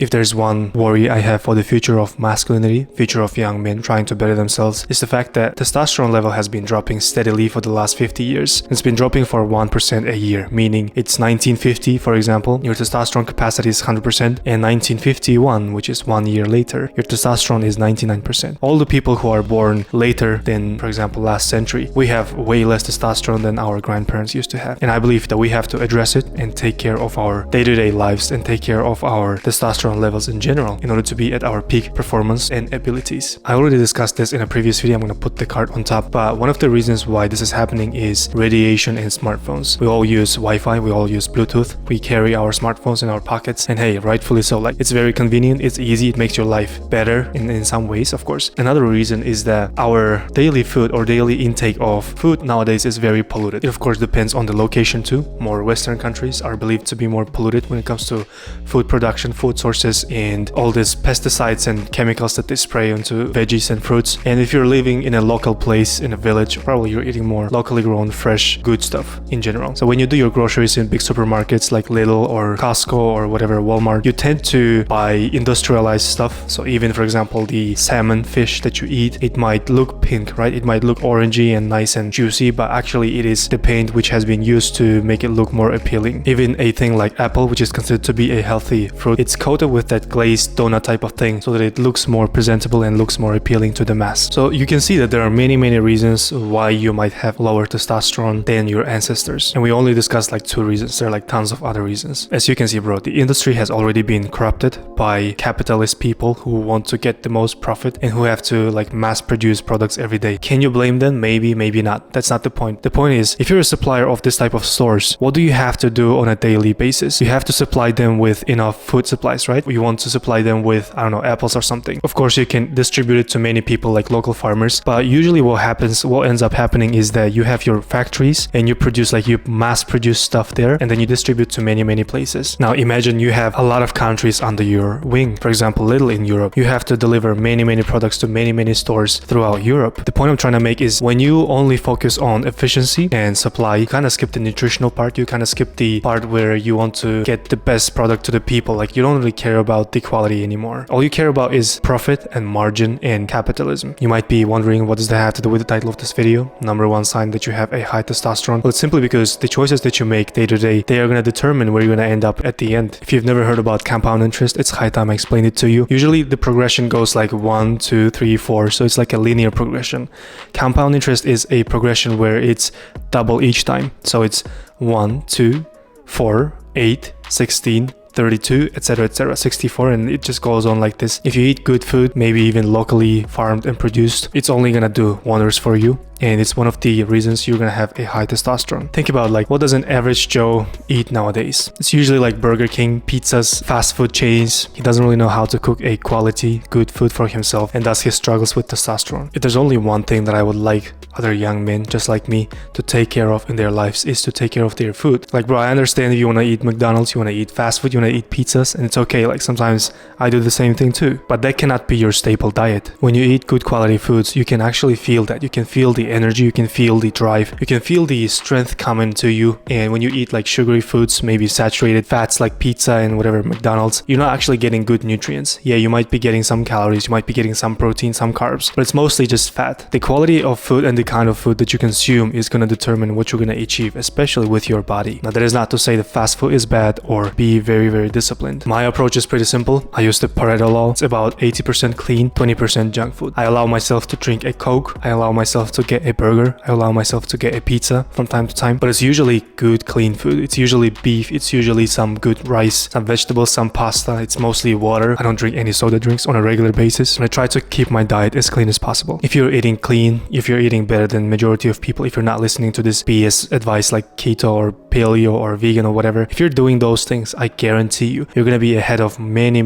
If there's one worry I have for the future of masculinity, future of young men trying to better themselves, is the fact that testosterone level has been dropping steadily for the last 50 years. It's been dropping for 1% a year, meaning it's 1950, for example, your testosterone capacity is 100%, and 1951, which is 1 year later, your testosterone is 99%. All the people who are born later than, for example, last century, we have way less testosterone than our grandparents used to have. And I believe that we have to address it and take care of our day-to-day lives and take care of our testosterone levels in general in order to be at our peak performance and abilities. I already discussed this in a previous video. I'm going to put the card on top, but one of the reasons why this is happening is radiation in smartphones. We all use Wi-Fi, we all use Bluetooth, we carry our smartphones in our pockets, and hey, rightfully so. Like, it's very convenient, it's easy, it makes your life better in some ways, of course. Another reason is that our daily food or daily intake of food nowadays is very polluted. It of course depends on the location too. More Western countries are believed to be more polluted when it comes to food production, food sources, and all these pesticides and chemicals that they spray onto veggies and fruits. And if you're living in a local place, in a village, probably you're eating more locally grown, fresh, good stuff in general. So when you do your groceries in big supermarkets like Lidl or Costco or whatever, Walmart, you tend to buy industrialized stuff. So even, for example, the salmon fish that you eat, it might look pink, right? It might look orangey and nice and juicy, but actually it is the paint which has been used to make it look more appealing. Even a thing like apple, which is considered to be a healthy fruit, it's coated with that glazed donut type of thing so that it looks more presentable and looks more appealing to the mass. So you can see that there are many reasons why you might have lower testosterone than your ancestors. And we only discussed like 2 reasons. There are like tons of other reasons. As you can see, bro, the industry has already been corrupted by capitalist people who want to get the most profit and who have to like mass produce products every day. Can you blame them? Maybe, maybe not. That's not the point. The point is, if you're a supplier of this type of stores, what do you have to do on a daily basis? You have to supply them with enough food supplies, right? You want to supply them with, I don't know, apples or something. Of course, you can distribute it to many people like local farmers, but usually what ends up happening is that you have your factories and you produce, like, you mass produce stuff there and then you distribute to many places. Now imagine you have a lot of countries under your wing. For example, Lidl in Europe, you have to deliver many products to many stores throughout Europe. The point I'm trying to make is when you only focus on efficiency and supply, you kind of skip the nutritional part. You kind of skip the part where you want to get the best product to the people. Like, you don't really care about the quality anymore. All you care about is profit and margin and capitalism. You might be wondering, what does that have to do with the title of this video? Number one sign that you have a high testosterone. Well, it's simply because the choices that you make day to day, they are going to determine where you're going to end up at the end. If you've never heard about compound interest, it's high time I explain it to you. Usually the progression goes like 1, 2, 3, 4. So it's like a linear progression. Compound interest is a progression where it's double each time. So it's 1, 2, 4, 8, 16, 32, etc., 64, and it just goes on like this. If you eat good food, maybe even locally farmed and produced, it's only gonna do wonders for you. And it's one of the reasons you're gonna have a high testosterone. Think about, like, what does an average Joe eat nowadays? It's usually like Burger King, pizzas, fast food chains. He doesn't really know how to cook a quality, good food for himself, and thus he struggles with testosterone. If there's only one thing that I would like other young men just like me to take care of in their lives, is to take care of their food. Like, bro, I understand if you wanna eat McDonald's, you wanna eat fast food, you wanna eat pizzas, and it's okay. Like, sometimes I do the same thing too, but that cannot be your staple diet. When you eat good quality foods, you can actually feel that. You can feel the energy, you can feel the drive, you can feel the strength coming to you. And when you eat like sugary foods, maybe saturated fats like pizza and whatever, McDonald's, you're not actually getting good nutrients. Yeah, you might be getting some calories, you might be getting some protein, some carbs, but it's mostly just fat. The quality of food and the kind of food that you consume is going to determine what you're going to achieve, especially with your body. Now, that is not to say that fast food is bad or be very disciplined. My approach is pretty simple. I use the Pareto law. It's about 80% clean, 20% junk food. I allow myself to drink a Coke. I allow myself to get a burger. I allow myself to get a pizza from time to time, but it's usually good, clean food. It's usually beef. It's usually some good rice, some vegetables, some pasta. It's mostly water. I don't drink any soda drinks on a regular basis, and I try to keep my diet as clean as possible. If you're eating clean, if you're eating better than majority of people, if you're not listening to this BS advice like keto or paleo or vegan or whatever, if you're doing those things, I guarantee you're gonna be ahead of many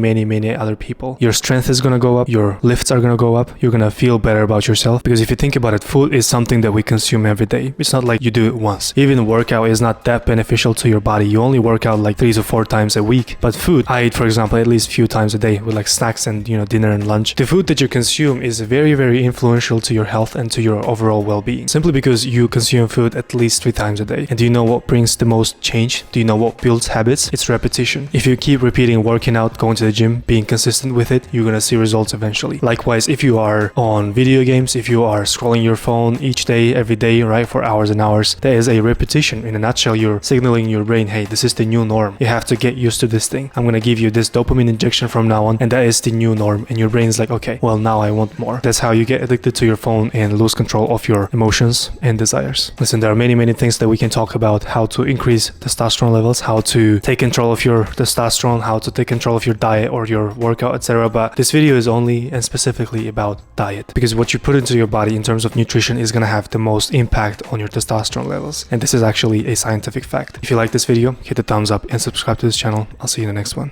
other people. Your strength is gonna go up, your lifts are gonna go up, you're gonna feel better about yourself. Because if you think about it, food is something that we consume every day. It's not like you do it once. Even workout is not that beneficial to your body. You only work out like 3 to 4 times a week. But food, I eat, for example, at least a few times a day with like snacks and, dinner and lunch. The food that you consume is very, very influential to your health and to your overall well-being. Simply because you consume food at least 3 times a day. And do you know what brings the most change? Do you know what builds habits? It's repetition. If you keep repeating working out, going to the gym, being consistent with it, you're gonna see results eventually. Likewise, if you are on video games, if you are scrolling your phone each day, every day, right, for hours and hours, that is a repetition. In a nutshell, you're signaling your brain, hey, this is the new norm. You have to get used to this thing. I'm gonna give you this dopamine injection from now on, and that is the new norm. And your brain is like, okay, well, now I want more. That's how you get addicted to your phone and lose control of your emotions and desires. Listen, there are many, many things that we can talk about: how to increase testosterone levels, how to take control of your testosterone, how to take control of your diet or your workout, etc. But this video is only and specifically about diet, because what you put into your body in terms of nutrition is gonna have the most impact on your testosterone levels. And this is actually a scientific fact. If you like this video, hit the thumbs up and subscribe to this channel. I'll see you in the next one.